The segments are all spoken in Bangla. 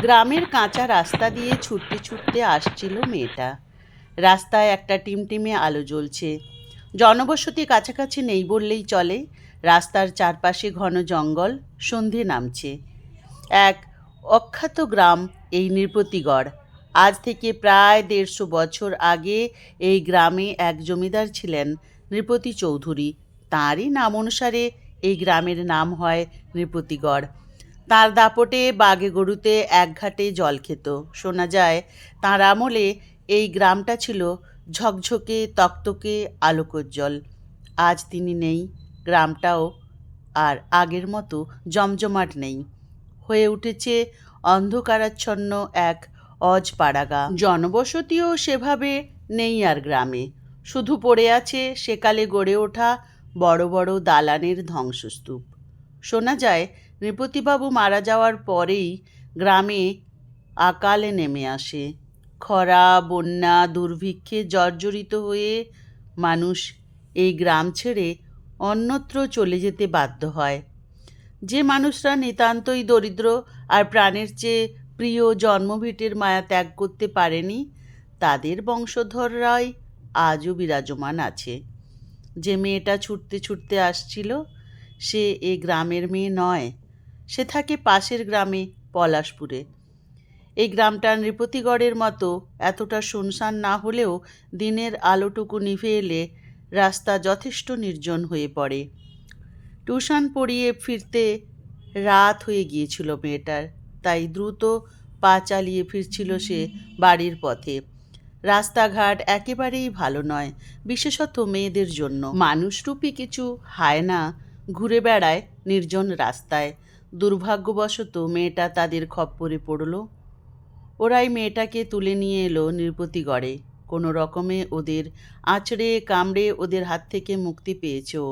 গ্রামের কাঁচা রাস্তা দিয়ে ছুটতে ছুটতে আসছিল মেয়েটা। রাস্তায় একটা টিমটিমে আলো জ্বলছে। জনবসতি কাছাকাছি নেই বললেই চলে। রাস্তার চারপাশে ঘন জঙ্গল। সন্ধে নামছে। এক অখ্যাত গ্রাম এই নৃপতিগড়। আজ থেকে প্রায় ১৫০ বছর আগে এই গ্রামে এক জমিদার ছিলেন নৃপতি চৌধুরী। তাঁরই নাম অনুসারে এই গ্রামের নাম হয় নৃপতিগড়। তাঁর দাপটে বাগে গরুতে এক ঘাটে জল খেত। শোনা যায় তাঁর আমলে এই গ্রামটা ছিল ঝকঝকে তকতকে আলোকোজ্জ্বল। আজ তিনি নেই। গ্রামটাও আর আগের মতো জমজমাট নেই। হয়ে উঠেছে অন্ধকারাচ্ছন্ন এক অজপাড়াগা। জনবসতিও সেভাবে নেই আর গ্রামে। শুধু পড়ে আছে সেকালে গড়ে ওঠা বড় বড় দালানের ধ্বংসস্তূপ। শোনা যায় নৃপতিবাবু মারা যাওয়ার পরেই গ্রামে আকালে নেমে আসে। খরা, বন্যা, দুর্ভিক্ষে জর্জরিত হয়ে মানুষ এই গ্রাম ছেড়ে অন্যত্র চলে যেতে বাধ্য হয়। যে মানুষরা নিতান্তই দরিদ্র আর প্রাণের চেয়ে প্রিয় জন্মভিটের মায়া ত্যাগ করতে পারেনি, তাদের বংশধররাই আজও বিরাজমান আছে। যে মেয়েটা ছুটতে ছুটতে আসছিল, সে এ গ্রামের মেয়ে নয়। সে থাকে পাশের গ্রামে, পলাশপুরে। এই গ্রামটা নৃপতিগড়ের মতো এতটা শুনশান না হলেও দিনের আলোটুকু নিভে এলে রাস্তা যথেষ্ট নির্জন হয়ে পড়ে। টিউশন পড়িয়ে ফিরতে রাত হয়ে গিয়েছিল মেয়েটার, তাই দ্রুত পা চালিয়ে ফিরছিল সে বাড়ির পথে। রাস্তাঘাট একেবারেই ভালো নয়, বিশেষত মেয়েদের জন্য। মানুষরূপী কিছু হায়না ঘুরে বেড়ায় নির্জন রাস্তায়। দুর্ভাগ্যবশত মেয়েটা তাদের খপ্পরে পড়ল। ওরাই মেয়েটাকে তুলে নিয়ে এলো নৃপতিগড়ে। কোনো রকমে ওদের আঁচড়ে কামড়ে ওদের হাত থেকে মুক্তি পেয়েছে ও।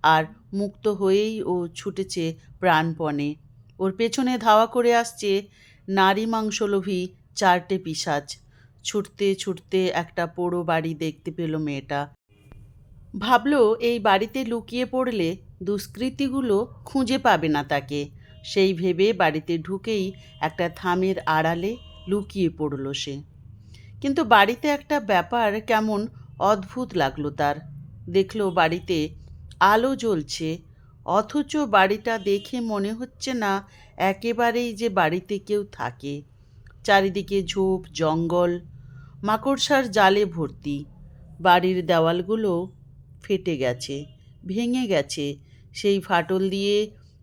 আর মুক্ত হয়েই ও ছুটেছে প্রাণপণে। ওর পেছনে ধাওয়া করে আসছে নারী মাংসলোভী 4টে পিশাচ। ছুটতে ছুটতে একটা পোড়ো বাড়ি দেখতে পেল মেয়েটা। ভাবল এই বাড়িতে লুকিয়ে পড়লে দুষ্কৃতীগুলো খুঁজে পাবে না তাকে। সেই ভেবে বাড়িতে ঢুকেই একটা থামের আড়ালে লুকিয়ে পড়ল সে। কিন্তু বাড়িতে একটা ব্যাপার কেমন অদ্ভুত লাগলো তার। দেখল বাড়িতে আলো জ্বলছে, অথচ বাড়িটা দেখে মনে হচ্ছে না একেবারেই যে বাড়িতে কেউ থাকে। চারিদিকে ঝোপ জঙ্গল, মাকড়সার জালে ভর্তি। বাড়ির দেওয়ালগুলো ফেটে গেছে, ভেঙে গেছে। সেই ফাটল দিয়ে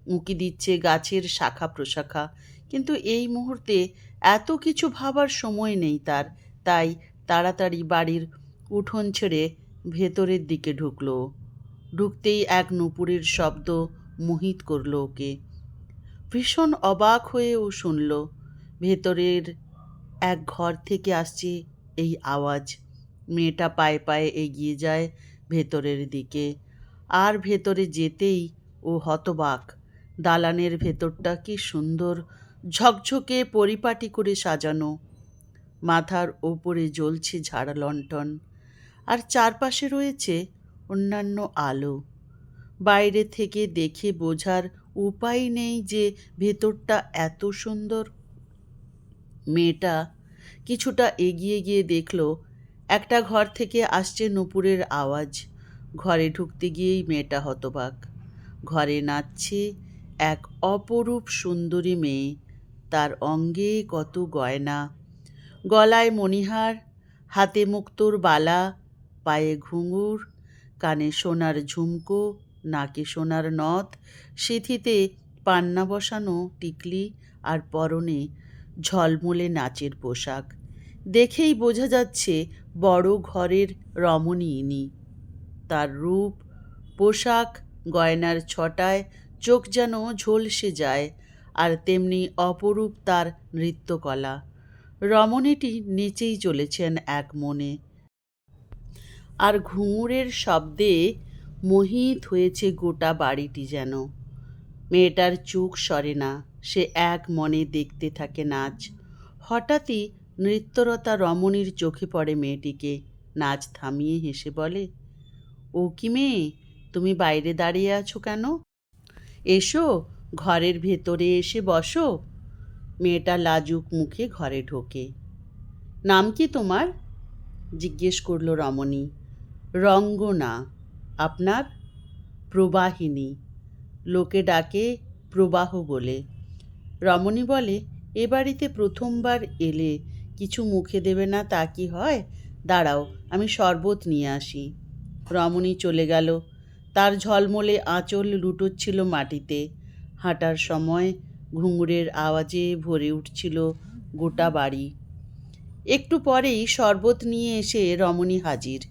উঁকি দিচ্ছে গাছের শাখা প্রশাখা। কিন্তু এই মুহূর্তে এত কিছু ভাবার সময় নেই তার। তাই তাড়াতাড়ি বাড়ির উঠোন ছেড়ে ভেতরের দিকে ঢুকলো। ঢুকতেই এক নূপুরের শব্দ মোহিত করল ওকে। ভীষণ অবাক হয়ে ও শুনল ভেতরের এক ঘর থেকে আসছে এই আওয়াজ। মেয়েটা পায়ে পায়ে এগিয়ে যায় ভেতরের দিকে। আর ভেতরে যেতেই ও হতবাক। দালানের ভেতরটা কি সুন্দর, ঝকঝকে পরিপাটি করে সাজানো। মাথার ওপরে জ্বলছে ঝাড়া লণ্ঠন, আর চারপাশে রয়েছে অন্যান্য আলো। বাইরে থেকে দেখে বোঝার উপায় নেই যে ভেতরটা এত সুন্দর। মেয়েটা কিছুটা এগিয়ে গিয়ে দেখল একটা ঘর থেকে আসছে নূপুরের আওয়াজ। ঘরে ঢুকতে গিয়েই মেয়েটা হতবাক। ঘরে নাচছে এক অপরূপ সুন্দরী মেয়ে। তার অঙ্গে কত গয়না, গলায় মণিহার, হাতে মুক্তোর বালা, পায়ে ঘুঙুর, কানে সোনার ঝুমকো, নাকে সোনার নথ, সিঁথিতে পান্না বসানো টিকলি, আর পরনে ঝলমলে নাচের পোশাক। দেখেই বোঝা যাচ্ছে বড় ঘরের রমণী ইনি। তার রূপ, পোশাক, গয়নার ছটায় চোখ যেন ঝলসে যায়। আর তেমনি অপরূপ তার নৃত্যকলা। রমণীটি নেচেই চলেছেন এক মনে। আর ঘুঙুরের শব্দে মোহিত হয়েছে গোটা বাড়িটি যেন। মেয়েটার চোখ সরে না, সে এক মনে দেখতে থাকে নাচ। হঠাৎই নৃত্যরতা রমণীর চোখে পড়ে মেয়েটিকে। নাচ থামিয়ে হেসে বলে, ও কি মেয়ে, তুমি বাইরে দাঁড়িয়ে আছো কেন? এসো, ঘরের ভেতরে এসে বসো। মেয়েটা লাজুক মুখে ঘরে ঢোকে। নাম কি তোমার? জিজ্ঞেস করলো রমণী। রঙ্গনা। আপনার? প্রবাহিনী। লোকে ডাকে প্রবাহ বলে। রমণী বলে, এ বাড়িতে প্রথমবার এলে কিছু মুখে দেবে না তা কি হয়? দাঁড়াও, আমি শরবত নিয়ে আসি। রমণী চলে গেল। তার ঝলমলে আঁচল লুটোচ্ছিল মাটিতে। হাঁটার সময় ঘুঙুরের আওয়াজে ভরে উঠছিল গোটা বাড়ি। একটু পরেই শরবত নিয়ে এসে রমণী হাজির।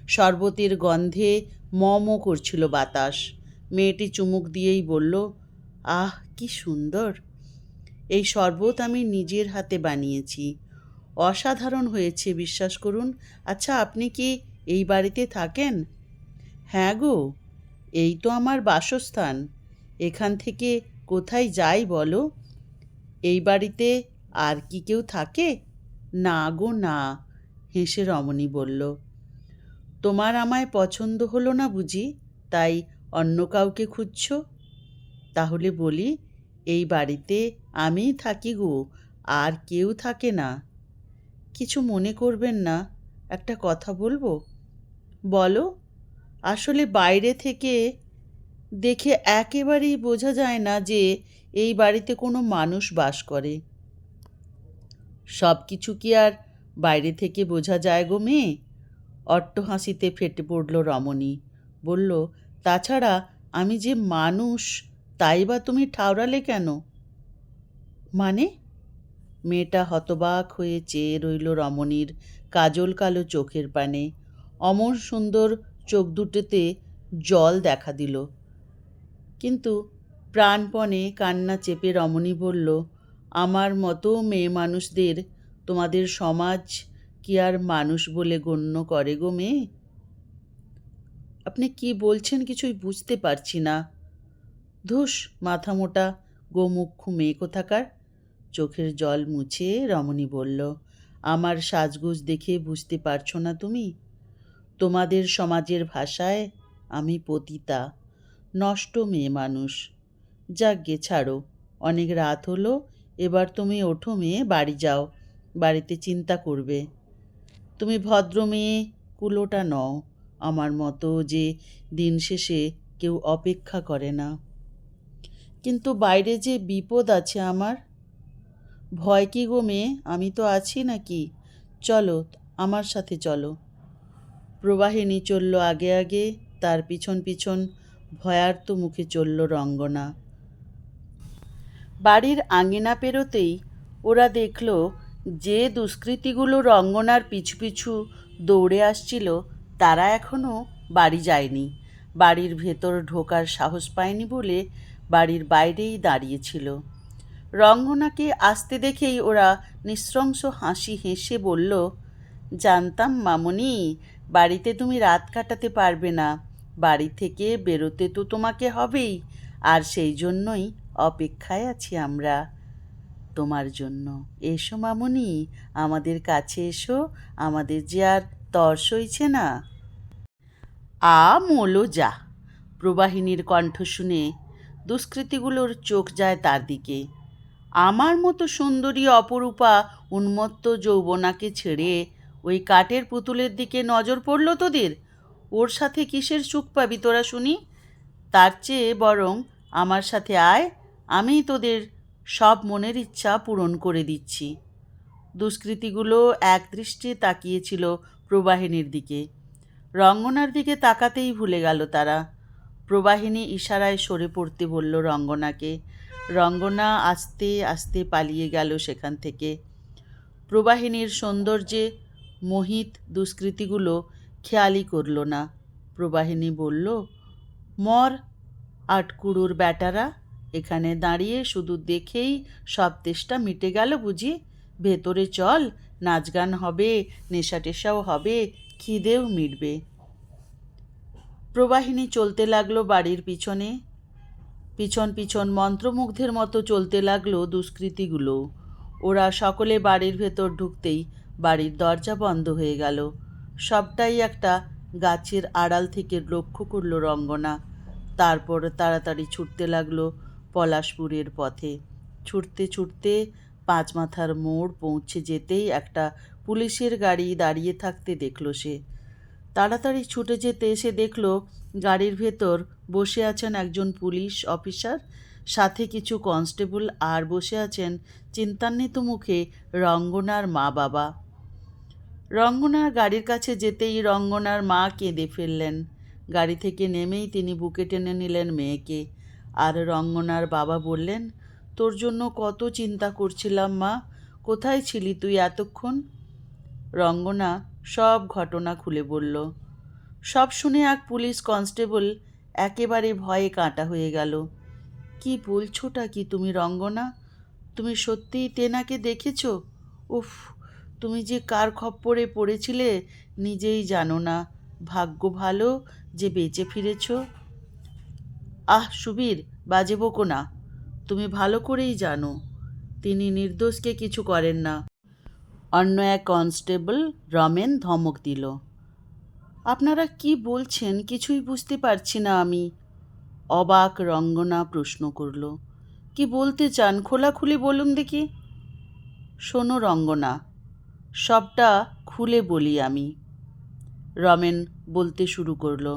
শরবতের গন্ধে ম করছিল বাতাস। মেয়েটি চুমুক দিয়েই বলল, আহ কি সুন্দর! এই শরবত আমি নিজের হাতে বানিয়েছি। অসাধারণ হয়েছে, বিশ্বাস করুন। আচ্ছা, আপনি কি এই বাড়িতে থাকেন? হ্যাঁ গো, এই তো আমার বাসস্থান। এখান থেকে কোথায় যাই বলো? এই বাড়িতে আর কি কেউ থাকে? না গো না, হেসে রমণী বলল। তোমার আমায় পছন্দ হলো না বুঝি, তাই অন্য কাউকে খুঁজছ? তাহলে বলি, এই বাড়িতে আমিই থাকি গো, আর কেউ থাকে না। কিছু মনে করবেন না, একটা কথা বলবো? বলো। আসলে বাইরে থেকে দেখে একেবারেই বোঝা যায় না যে এই বাড়িতে কোনো মানুষ বাস করে। সব কিছু কি আর বাইরে থেকে বোঝা যায় গো মেয়ে? অট্টহাসিতে ফেটে পড়ল রমণী। বলল, তাছাড়া আমি যে মানুষ তাই বা তুমি ঠাউরালে কেন? মানে? মেয়েটা হতবাক হয়ে চেয়ে রইল রমণীর কাজল কালো চোখের পানে। অমর সুন্দর চোখ দুটোতে জল দেখা দিল। কিন্তু প্রাণপণে কান্না চেপে রমণী বলল, আমার মতো মেয়ে মানুষদের তোমাদের সমাজ কি আর মানুষ বলে গণ্য করে গো মেয়ে? আপনি কি বলছেন কিছুই বুঝতে পারছি না। ধুস, মাথা মোটা গোমুখ্য মেয়ে কোথাকার। চোখের জল মুছে রমণী বলল, আমার সাজগোজ দেখে বুঝতে পারছো না তুমি? তোমাদের সমাজের ভাষায় আমি পতিতা, নষ্ট মেয়ে মানুষ। যাকগে ছাড়ো, অনেক রাত হলো। এবার তুমি ওঠো মেয়ে, বাড়ি যাও। বাড়িতে চিন্তা করবে। তুমি ভদ্র মেয়ে, কুলোটা নও। আমার মতো যে দিন শেষে কেউ অপেক্ষা করে না। কিন্তু বাইরে যে বিপদ আছে আমার। ভয় কি গো মেয়ে, আমি তো আছি নাকি? চলো, আমার সাথে চলো। প্রবাহিনী চলল আগে আগে, তার পিছন পিছন ভয়ার্ত মুখে চলল রঙ্গনা। বাড়ির আঙিনা পেরোতেই ওরা দেখল যে দুষ্কৃতীগুলো রঙ্গনার পিছু পিছু দৌড়ে আসছিল তারা এখনও বাড়ি যায়নি। বাড়ির ভেতর ঢোকার সাহস পায়নি বলে বাড়ির বাইরেই দাঁড়িয়েছিল। রঙ্গনাকে আসতে দেখেই ওরা নিঃশংস হাসি হেসে বলল, জানতাম মামুনি, বাড়িতে তুমি রাত কাটাতে পারবে না। বাড়ি থেকে বেরোতে তো তোমাকে হবেই, আর সেই জন্যই অপেক্ষায় আছি আমরা তোমার জন্য। এসো মামুনি, আমাদের কাছে এসো, আমাদের যে আর তর সইছে না। মোলো যা। প্রবাহিনীর কণ্ঠ শুনে দুষ্কৃতীগুলোর চোখ যায় তার দিকে। আমার মতো সুন্দরী অপরূপা উন্মত্ত যৌবনাকে ছেড়ে ওই কাঠের পুতুলের দিকে নজর পড়ল তোদের? ওর সাথে কিসের সুখ পাবি তোরা শুনি? তার চেয়ে বরং আমার সাথে আয়, আমি তোদের সব মনের ইচ্ছা পূরণ করে দিচ্ছি। দুষ্কৃতীগুলো একদৃষ্টে তাকিয়েছিল প্রবাহিনীর দিকে। রঙ্গনার দিকে তাকাতেই ভুলে গেল তারা। প্রবাহিনী ইশারায় সরে পড়তে বলল রঙ্গনাকে। রঙ্গনা আস্তে আস্তে পালিয়ে গেল সেখান থেকে। প্রবাহিনীর সৌন্দর্যে মোহিত দুষ্কৃতীগুলো খেয়ালই করল না। প্রবাহিনী বলল, মর আটকুড়োর ব্যাটারা, এখানে দাঁড়িয়ে শুধু দেখেই সব তেষ্টা মিটে গেল বুঝি? ভেতরে চল, নাচ গান হবে, নেশা টেশাও হবে, খিদেও মিটবে। প্রবাহিনী চলতে লাগলো বাড়ির পিছনে। পিছন পিছন মন্ত্রমুগ্ধের মতো চলতে লাগলো দুষ্কৃতীগুলো। ওরা সকলে বাড়ির ভেতর ঢুকতেই বাড়ির দরজা বন্ধ হয়ে গেল। সবটাই একটা গাছের আড়াল থেকে লক্ষ্য করল রঙ্গনা। তারপর তাড়াতাড়ি ছুটতে লাগলো পলাশপুরের পথে। ছুটতে ছুটতে পাঁচমাথার মোড় পৌঁছে যেতেই একটা পুলিশের গাড়ি দাঁড়িয়ে থাকতে দেখল সে। তাড়াতাড়ি ছুটে যেতে সে দেখল গাড়ির ভেতর বসে আছেন একজন পুলিশ অফিসার, সাথে কিছু কনস্টেবল, আর বসে আছেন চিন্তান্বিত মুখে রঙ্গনার মা বাবা। রঙ্গনার গাড়ির কাছে যেতেই রঙ্গনার মা কেঁদে ফেললেন। গাড়ি থেকে নেমেই তিনি বুকে টেনে নিলেন মেয়েকে। আর রঙ্গনার বাবা বললেন, তোর জন্য কত চিন্তা করছিলাম মা, কোথায় ছিলি তুই এতক্ষণ? রঙ্গনা সব ঘটনা খুলে বলল। সব শুনে এক পুলিশ কনস্টেবল একেবারে ভয়ে কাঁটা হয়ে গেল। কি বলছোটা কি তুমি রঙ্গনা? তুমি সত্যিই তেনাকে দেখেছ? উফ, তুমি যে কার খপ্পরে পড়েছিলে নিজেই জানো না। ভাগ্য ভালো যে বেঁচে ফিরেছ। আহ সুবীর, বাজে বকো না। তুমি ভালো করেই জানো তিনি নির্দোষকে কিছু করেন না। অন্য এক কনস্টেবল রমেন ধমক দিল। আপনারা কি বলছেন কিছুই বুঝতে পারছি না আমি। অবাক রঙ্গনা প্রশ্ন করল। কি বলতে চান খোলাখুলি বলুন দেখি। শোনো রঙ্গনা, সবটা খুলে বলি আমি। রমেন বলতে শুরু করলো।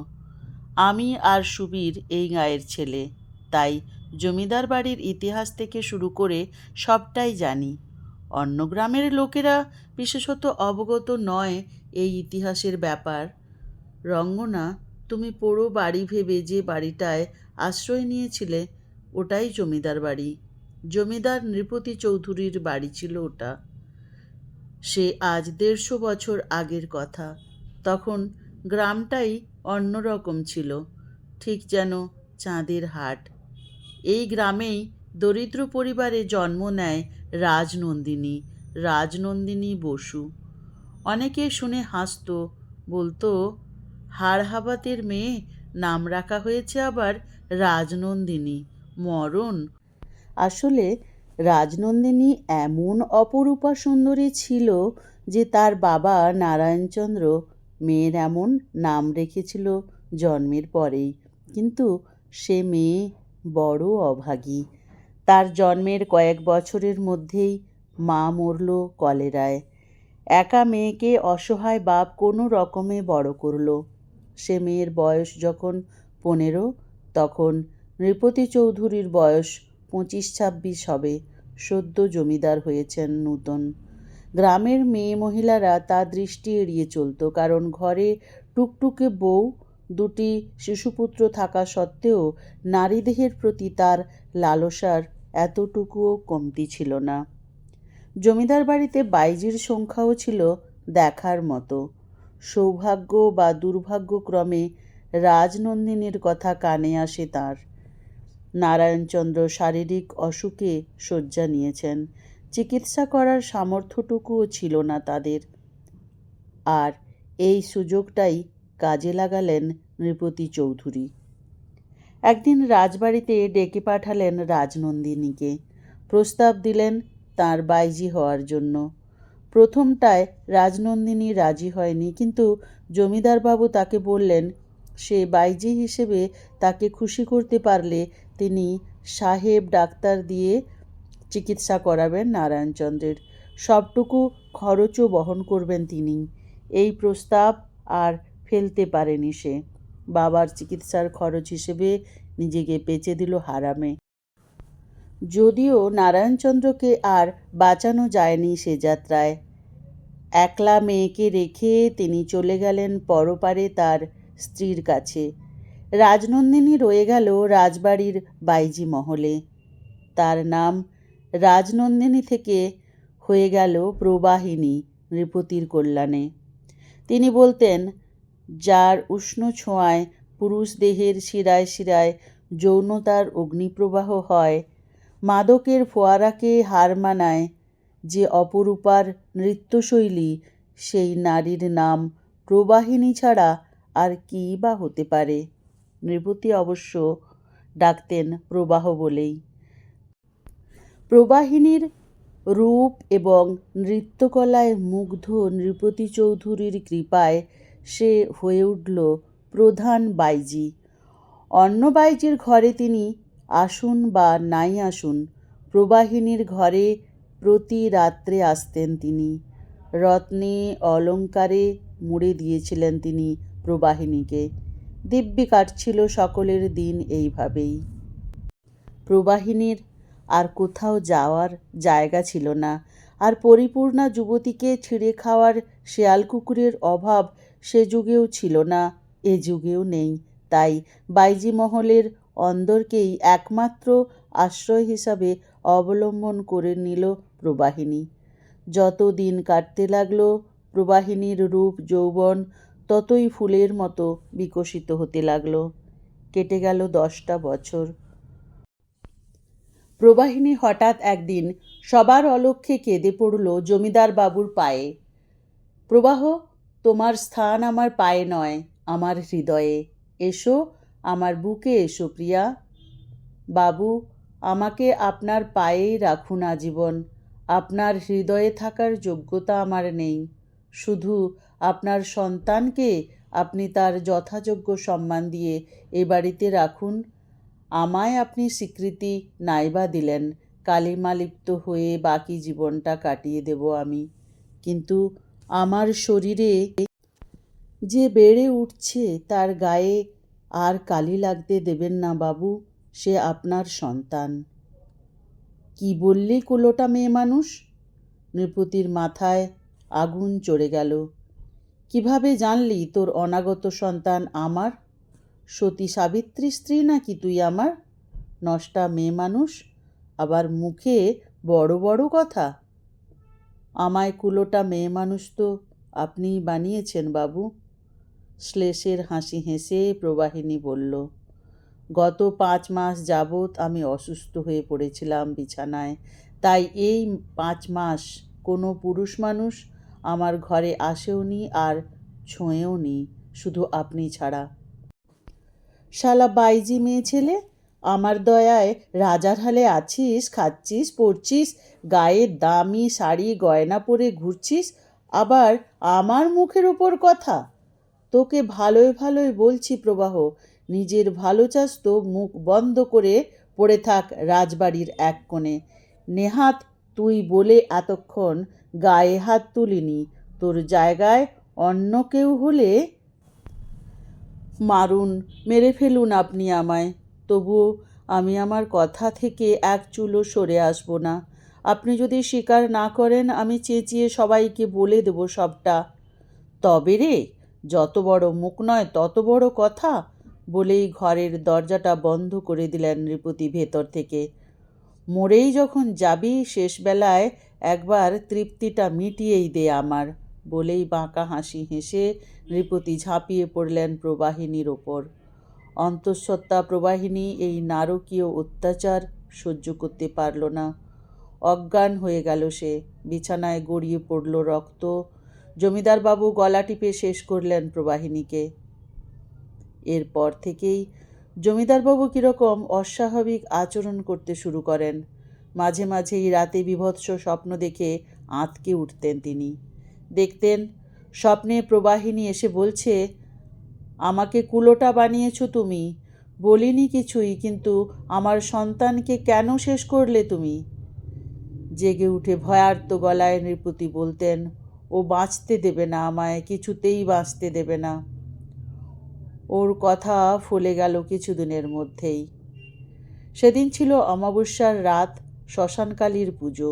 আমি আর সুবীর এই গাঁয়ের ছেলে, তাই জমিদার বাড়ির ইতিহাস থেকে শুরু করে সবটাই জানি। অন্য গ্রামের লোকেরা বিশেষত অবগত নয় এই ইতিহাসের ব্যাপার। রঙ্গনা, তুমি পোড়ো বাড়ি ভেবে যে বাড়িটায় আশ্রয় নিয়েছিলে ওটাই জমিদার বাড়ি। জমিদার নৃপতি চৌধুরীর বাড়ি ছিল ওটা। সে আজ 150 বছর আগের কথা। তখন গ্রামটাই অন্যরকম ছিল, ঠিক যেন চাঁদের হাট। এই গ্রামেই দরিদ্র পরিবারে জন্ম নেয় রাজনন্দিনী বসু। অনেকে শুনে হাসত, বলতো হাড়হাবাতের মেয়ে, নাম রাখা হয়েছে আবার রাজনন্দিনী, মরণ। আসলে রাজনন্দিনী এমন অপরূপা সুন্দরী ছিল যে তার বাবা নারায়ণচন্দ্র মেয়ের এমন নাম রেখেছিল জন্মের পরেই। কিন্তু সে মেয়ে বড় অভাগী। তার জন্মের কয়েক বছরের মধ্যেই মা মরল কলেরায়। একা মেয়েকে অসহায় বাপ কোনো রকমে বড় করল। সে মেয়ের বয়স যখন 15, তখন নৃপতি চৌধুরীর বয়স 25-26 হবে। সদ্য জমিদার হয়েছেন নূতন। গ্রামের মেয়ে মহিলারা তার দৃষ্টি এড়িয়ে চলত, কারণ ঘরে টুকটুকে বউ, 2টি শিশুপুত্র থাকা সত্ত্বেও নারীদেহের প্রতি তার লালসার এতটুকুও কমতি ছিল না। জমিদার বাড়িতে বাইজির সংখ্যাও ছিল দেখার মতো। সৌভাগ্য বা দুর্ভাগ্যক্রমে রাজনন্দিনীর কথা কানে আসে তাঁর। নারায়ণচন্দ্র শারীরিক অসুখে শয্যা নিয়েছেন। চিকিৎসা করার সামর্থ্যটুকুও ছিল না তাদের। আর এই সুযোগটাই কাজে লাগালেন নৃপতি চৌধুরী। একদিন রাজবাড়িতে ডেকে পাঠালেন রাজনন্দিনীকে। প্রস্তাব দিলেন তার বাইজি হওয়ার জন্য। প্রথমটায় রাজনন্দিনী রাজি হয়নি, কিন্তু জমিদারবাবু তাকে বললেন সে বাইজি হিসেবে তাকে খুশি করতে পারলে তিনি সাহেব ডাক্তার দিয়ে চিকিৎসা করাবেন নারায়ণচন্দ্রের। সবটুকু খরচও বহন করবেন তিনি। এই প্রস্তাব আর ফেলতে পারেনি সে। বাবার চিকিৎসার খরচ হিসেবে নিজেকে বেচে দিল হারামে। যদিও নারায়ণচন্দ্রকে আর বাঁচানো যায়নি সে যাত্রায়। একলা মেয়েকে রেখে তিনি চলে গেলেন পরপারে তার স্ত্রীর কাছে। রাজনন্দিনী রয়ে গেল রাজবাড়ির বাইজি মহলে। তার নাম রাজনন্দিনী থেকে হয়ে গেল প্রবাহিনী নৃপতির কল্যাণে। তিনি বলতেন, যার উষ্ণ ছোঁয়ায় পুরুষ দেহের শিরায় শিরায় যৌনতার অগ্নিপ্রবাহ হয়, মাদকের ফোয়ারাকে হার মানায় যে অপরূপার নৃত্যশৈলী, সেই নারীর নাম প্রবাহিনী ছাড়া আর কী বা হতে পারে। নৃপতি অবশ্য ডাকতেন প্রবাহ বলেই। প্রবাহিনীর রূপ এবং নৃত্যকলায় মুগ্ধ নৃপতি চৌধুরীর কৃপায় সে হয়ে উঠল প্রধান বাইজি। অন্য বাইজির ঘরে তিনি আসুন বা নাই আসুন, প্রবাহিনীর ঘরে প্রতি রাত্রে আসতেন তিনি। রত্নে অলঙ্কারে মুড়ে দিয়েছিলেন তিনি প্রবাহিনীকে। দিব্যি কাটছিল সকলের দিন এইভাবেই। প্রবাহিনীর আর কোথাও যাওয়ার জায়গা ছিল না। আর পরিপূর্ণা যুবতীকে ছিঁড়ে খাওয়ার শেয়াল কুকুরের অভাব সে যুগেও ছিল না, এ যুগেও নেই। তাই বাইজি মহলের অন্দরকেই একমাত্র আশ্রয় হিসাবে অবলম্বন করে নিল প্রবাহিনী। যত দিন কাটতে লাগলো প্রবাহিনীর রূপ যৌবন ততই ফুলের মতো বিকশিত হতে লাগলো। কেটে গেল 10টা বছর। প্রবাহিনী হঠাৎ একদিন সবার অলক্ষ্যে কেঁদে পড়ল জমিদার বাবুর পায়ে। প্রবাহ, তোমার স্থান আমার পায়ে নয়, আমার হৃদয়ে। এসো, আমার বুকে এসো প্রিয়া। বাবু, আমাকে আপনার পায়েই রাখুন আজীবন। আপনার হৃদয়ে থাকার যোগ্যতা আমার নেই। শুধু আপনার সন্তানকে আপনি তার যথাযোগ্য সম্মান দিয়ে এ বাড়িতে রাখুন। আমায় আপনি স্বীকৃতি নাইবা দিলেন, কালিমালিপ্ত হয়ে বাকি জীবনটা কাটিয়ে দেব আমি। কিন্তু আমার শরীরে যে বেড়ে উঠছে তার গায়ে আর কালি লাগতে দেবেন না বাবু। সে আপনার সন্তান। কি বললি কুলোটা মেয়ে মানুষ? নৃপতির মাথায় আগুন চড়ে গেল। কিভাবে জানলি তোর অনাগত সন্তান আমার? সতী সাবিত্রী স্ত্রী নাকি তুই আমার? নষ্টা মেয়ে মানুষ, আবার মুখে বড় বড় কথা। আমায় কুলোটা মেয়ে মানুষ তো আপনিই বানিয়েছেন বাবু। শ্লেষের হাসি হেসে প্রবাহিনী বলল, গত 5 মাস যাবৎ আমি অসুস্থ হয়ে পড়েছিলাম বিছানায়। তাই এই 5 মাস কোনো পুরুষ মানুষ আমার ঘরে আসেওনি আর ছোঁয়েওনি, শুধু আপনি ছাড়া। শালা বাইজি মেয়ে ছেলে, আমার দয়ায় রাজার হালে আছিস, খাচ্ছিস, পড়ছিস, গায়ে দামি শাড়ি গয়না পরে ঘুরছিস, আবার আমার মুখের ওপর কথা। তোকে ভালোই ভালোই বলছি প্রবাহ, নিজের ভালো চাস তো মুখ বন্ধ করে পড়ে থাক রাজবাড়ির এক কোণে। নেহাত তুই বলে এতক্ষণ গায়ে হাত তুলিনি। তোর জায়গায় অন্য কেউ হলে মারুন, মেরে ফেলুন আপনি আমায়, তবুও আমি আমার কথা থেকে এক চুলও সরে আসব না। আপনি যদি স্বীকার না করেন আমি চেঁচিয়ে সবাইকে বলে দেব সবটা। তবে রে, যত বড় মুখ নয় তত বড় কথা, বলেই ঘরের দরজাটা বন্ধ করে দিলেন নৃপতি ভেতর থেকে। মরেই যখন যাবি শেষবেলায় একবার তৃপ্তিটা মিটিয়েই দে আমার, বলেই বাঁকা হাসি হেসে নৃপতি ঝাঁপিয়ে পড়লেন প্রবাহিনীর ওপর। অন্তঃসত্ত্বা প্রবাহিনী এই নারকীয় অত্যাচার সহ্য করতে পারল না। অজ্ঞান হয়ে গেল সে। বিছানায় গড়িয়ে পড়ল রক্ত। জমিদারবাবু গলা টিপে শেষ করলেন প্রবাহিনীকে। এরপর থেকেই জমিদারবাবু কীরকম অস্বাভাবিক আচরণ করতে শুরু করেন। মাঝে মাঝেই রাতে বীভৎস স্বপ্ন দেখে আঁতকে উঠতেন তিনি। দেখতেন স্বপ্নে প্রবাহিনী এসে বলছে, আমাকে কুলোটা বানিয়েছ তুমি, বলিনি কিছুই, কিন্তু আমার সন্তানকে কেন শেষ করলে তুমি? জেগে উঠে ভয়ার্ত গলায় নৃপতি বলতেন, ও বাঁচতে দেবে না আমায়, কিছুতেই বাঁচতে দেবে না। ওর কথা ফলে গেল কিছুদিনের মধ্যেই। সেদিন ছিল অমাবস্যার রাত, শ্মশানকালীর পুজো।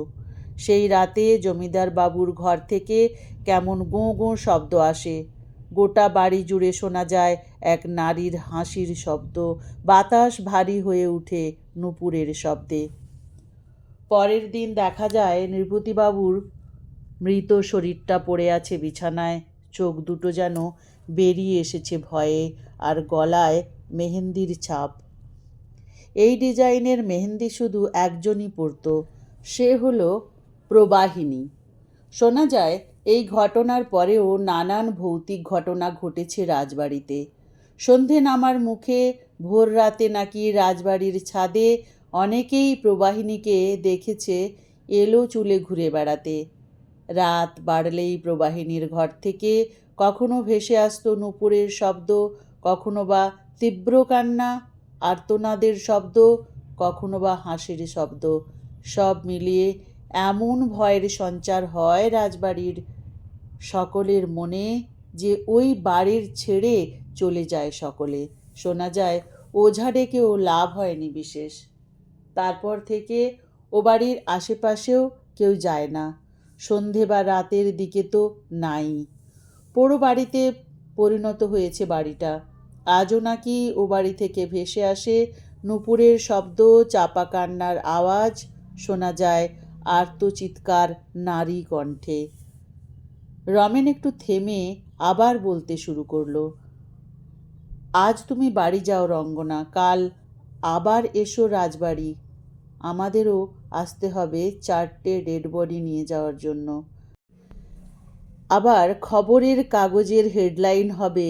সেই রাতে জমিদার বাবুর ঘর থেকে কেমন গোঁ গোঁ শব্দ আসে। গোটা বাড়ি জুড়ে শোনা যায় এক নারীর হাসির শব্দ। বাতাস ভারী হয়ে ওঠে নূপুরের শব্দে। পরের দিন দেখা যায় নৃপতিবাবুর মৃত শরীরটা পড়ে আছে বিছানায়। চোখ দুটো যেন বেরিয়ে এসেছে ভয়ে, আর গলায় মেহেন্দির ছাপ। এই ডিজাইনের মেহেন্দি শুধু একজনই পরত, সে হলো প্রবাহিনী। শোনা যায় এই ঘটনার পরেও নানান ভৌতিক ঘটনা ঘটেছে রাজবাড়িতে। সন্ধে নামার মুখে ভোর রাতে নাকি রাজবাড়ির ছাদে অনেকেই প্রবাহিনীকে দেখেছে এলো চুলে ঘুরে বেড়াতে। রাত বাড়লেই প্রবাহিনীর ঘর থেকে কখনো ভেসে আসতো নূপুরের শব্দ, কখনো বা তীব্র কান্না, আর্তনাদের শব্দ, কখনো বা হাসির শব্দ। সব মিলিয়ে এমন ভয়ের সঞ্চার হয় রাজবাড়ির সকলের মনে যে ওই বাড়ির ছেড়ে চলে যায় সকলে। শোনা যায় ওঝা ডেকেও লাভ হয়নি বিশেষ। তারপর থেকে ও বাড়ির আশেপাশেও কেউ যায় না, সন্ধে বা রাতের দিকে তো নাই। পোড়ো বাড়িতে পরিণত হয়েছে বাড়িটা। আজও নাকি ও বাড়ি থেকে ভেসে আসে নূপুরের শব্দ, চাপা কান্নার আওয়াজ, শোনা যায় আর্তচিৎকার নারী কণ্ঠে। রমেন একটু থেমে আবার বলতে শুরু করলো, আজ তুমি বাড়ি যাও রঙ্গনা, কাল আবার এসো রাজবাড়ি। আমাদেরও আসতে হবে 4টে ডেড বডি নিয়ে যাওয়ার জন্য। আবার খবরের কাগজের হেডলাইন হবে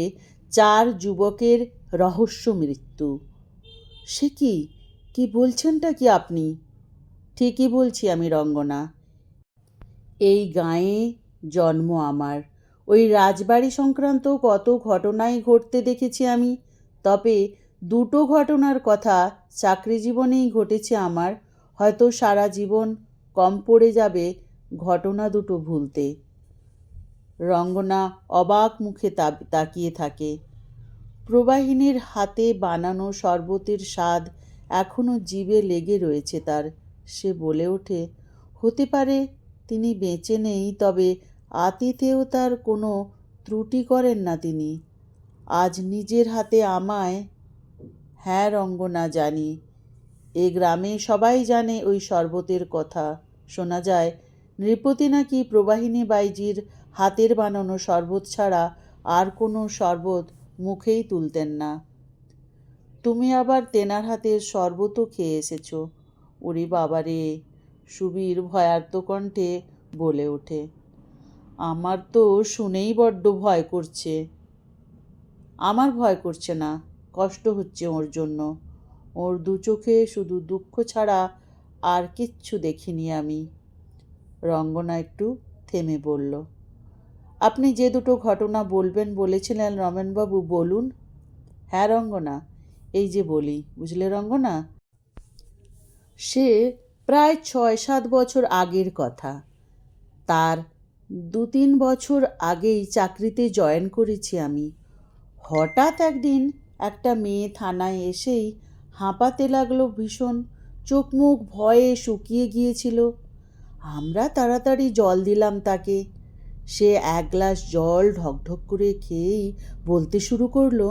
4 যুবকের রহস্য মৃত্যু। সে কি, কি বলছেনটা কি আপনি? ঠিকই বলছি আমি রঙ্গনা। এই গাঁয়ে জন্ম আমার। ওই রাজবাড়ি সংক্রান্ত কত ঘটনাই ঘটতে দেখেছি আমি। তবে 2টো ঘটনার কথা চাকরি জীবনেই ঘটেছে আমার। হয়তো সারা জীবন কম পড়ে যাবে ঘটনা 2টো ভুলতে। রঙ্গনা অবাক মুখে তাকিয়ে থাকে। প্রবাহিনীর হাতে বানানো শরবতের স্বাদ এখনো জিভে লেগে রয়েছে তার। সে বলে ওঠে, হতে পারে তিনি বেঁচে নেই, তবে আতিথেও তার কোনো ত্রুটি করেন না তিনি। আজ নিজের হাতে আমায়। হ্যাঁ রঙ্গনা, জানি। এ গ্রামে সবাই জানে ওই শরবতের কথা। শোনা যায় নৃপতি নাকি প্রবাহিনী বাইজির হাতের বানানো শরবত ছাড়া আর কোনো শরবত মুখেই তুলতেন না। তুমি আবার তেনার হাতের শরবতও খেয়ে এসেছ? ওরে বাবারে, সুবীর ভয়ার্ত কণ্ঠে বলে ওঠে। আমার তো শুনেই বড্ড ভয় করছে। আমার ভয় করছে না, কষ্ট হচ্ছে ওর জন্য। ওর 2 চোখে শুধু দুঃখ ছাড়া আর কিচ্ছু দেখিনি আমি। রঙ্গনা একটু থেমে বলল, আপনি যে 2টো ঘটনা বলবেন বলেছিলেন রমেনবাবু, বলুন। হ্যাঁ রঙ্গনা, এই যে বলি, বুঝলে রঙ্গনা। সে প্রায় 6-7 বছর আগের কথা। তার 2-3 বছর আগেই চাকরিতে জয়েন করেছি আমি। হঠাৎ একদিন একটা মেয়ে থানায় এসেই হাঁপাতে লাগলো ভীষণ। চোখ মুখ ভয়ে শুকিয়ে গিয়েছিল। আমরা তাড়াতাড়ি জল দিলাম তাকে। সে 1 গ্লাস জল ঢকঢক করে খেয়েই বলতে শুরু করলো,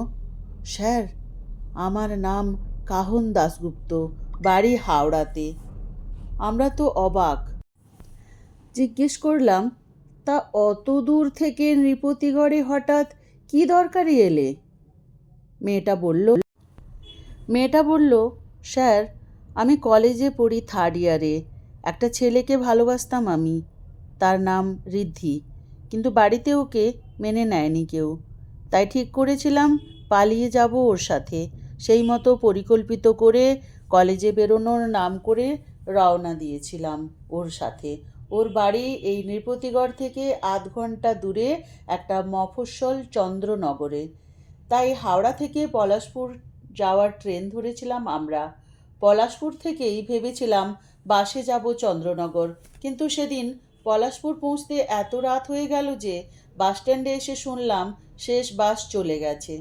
স্যার, আমার নাম কাহন দাশগুপ্ত, বাড়ি হাওড়াতে। আমরা তো অবাক। জিজ্ঞেস করলাম, তা অত দূর থেকে নৃপতিগড়ে হঠাৎ কি দরকারে এলে? মেয়েটা বলল, স্যার, আমি কলেজে পড়ি 3rd ইয়ারে। একটা ছেলেকে ভালোবাসতাম আমি। তার নাম ঋদ্ধি। কিন্তু বাড়িতে ওকে মেনে নেয়নি কেউ। তাই ঠিক করেছিলাম পালিয়ে যাব ওর সাথে। সেই মতো পরিকল্পিত করে কলেজে বেরোনোর নাম করে রওনা দিয়েছিলাম ওর সাথে। ওর বাড়ি এই নৃপতিগড় থেকে 1/2 ঘন্টা দূরে একটা মফস্বল চন্দ্রনগরে। তাই হাওড়া থেকে পলাশপুর যাওয়ার ট্রেন ধরেছিলাম আমরা। পলাশপুর থেকেই ভেবেছিলাম বাসে যাব চন্দ্রনগর। কিন্তু সেদিন পলাশপুর পৌঁছতে এত রাত হয়ে গেল যে বাসস্ট্যান্ডে এসে শুনলাম শেষ বাস চলে গেছে।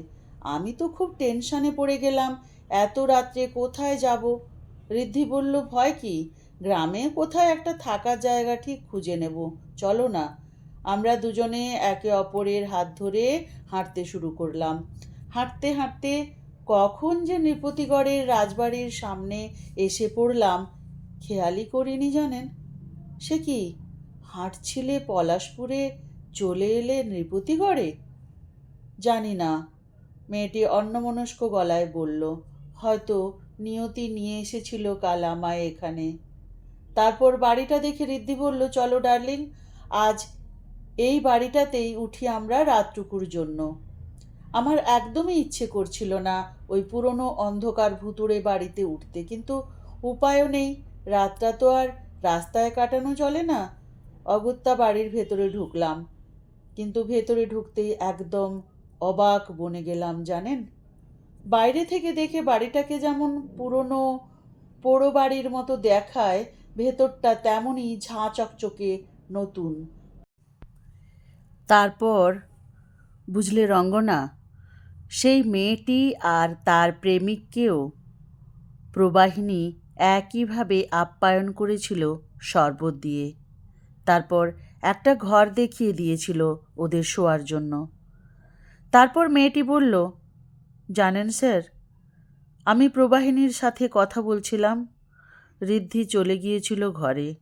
আমি তো খুব টেনশনে পড়ে গেলাম, এত রাত্রে কোথায় যাব। ঋদ্ধি বলল, ভয় কি, গ্রামে কোথায় একটা থাকার জায়গা ঠিক খুঁজে নেব, চলো না। আমরা দুজনে একে অপরের হাত ধরে হাঁটতে শুরু করলাম। হাঁটতে হাঁটতে কখন যে নৃপতিগড়ের রাজবাড়ির সামনে এসে পড়লাম খেয়ালই করিনি জানেন। সে কি, হাঁটছিলে পলাশপুরে, চলে এলে নৃপতিগড়ে? জানি না, মেয়েটি অন্যমনস্ক গলায় বলল, হয়তো নিয়তি নিয়ে এসেছিল কাল আমায় এখানে। তারপর বাড়িটা দেখে ঋদ্ধি বলল, চলো ডার্লিং, আজ এই বাড়িটাতেই উঠি আমরা রাতটুকুর জন্য। আমার একদমই ইচ্ছে করছিল না ওই পুরনো অন্ধকার ভুতুড়ে বাড়িতে উঠতে, কিন্তু উপায়ও নেই। রাতটা তো আর রাস্তায় কাটানো চলে না। অগত্যা বাড়ির ভেতরে ঢুকলাম। কিন্তু ভেতরে ঢুকতেই একদম অবাক বনে গেলাম জানেন। বাইরে থেকে দেখে বাড়িটাকে যেমন পুরনো পোড়ো বাড়ির মতো দেখায়, ভেতরটা তেমনই ঝাঁ চকচকে নতুন। তারপর বুঝলে রঙ্গনা, সেই মেয়েটি আর তার প্রেমিককেও প্রবাহিনী একইভাবে আপ্যায়ন করেছিল শরবত দিয়ে। তারপর একটা ঘর দেখিয়ে দিয়েছিল ওদের শোয়ার জন্য। তারপর মেয়েটি বলল, জানেন স্যার, আমি প্রবাহিনীর সাথে কথা বলছিলাম, ঋদ্ধি চলে গিয়েছিল ঘরে।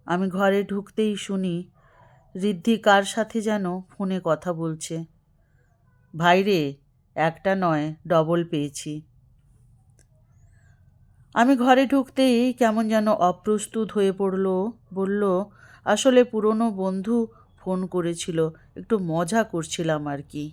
আমি ঘরে ঢুকতেই শুনি ঋদ্ধি কার সাথে যেন ফোনে কথা বলছে। ভাইরে, একটা নয়, ডবল পেয়েছি। আমি ঘরে ঢুকতেই কেমন যেন অপ্রস্তুত হয়ে পড়ল। বলল, আসলে পুরনো বন্ধু ফোন করেছিল, একটু মজা করছিলাম আর কি।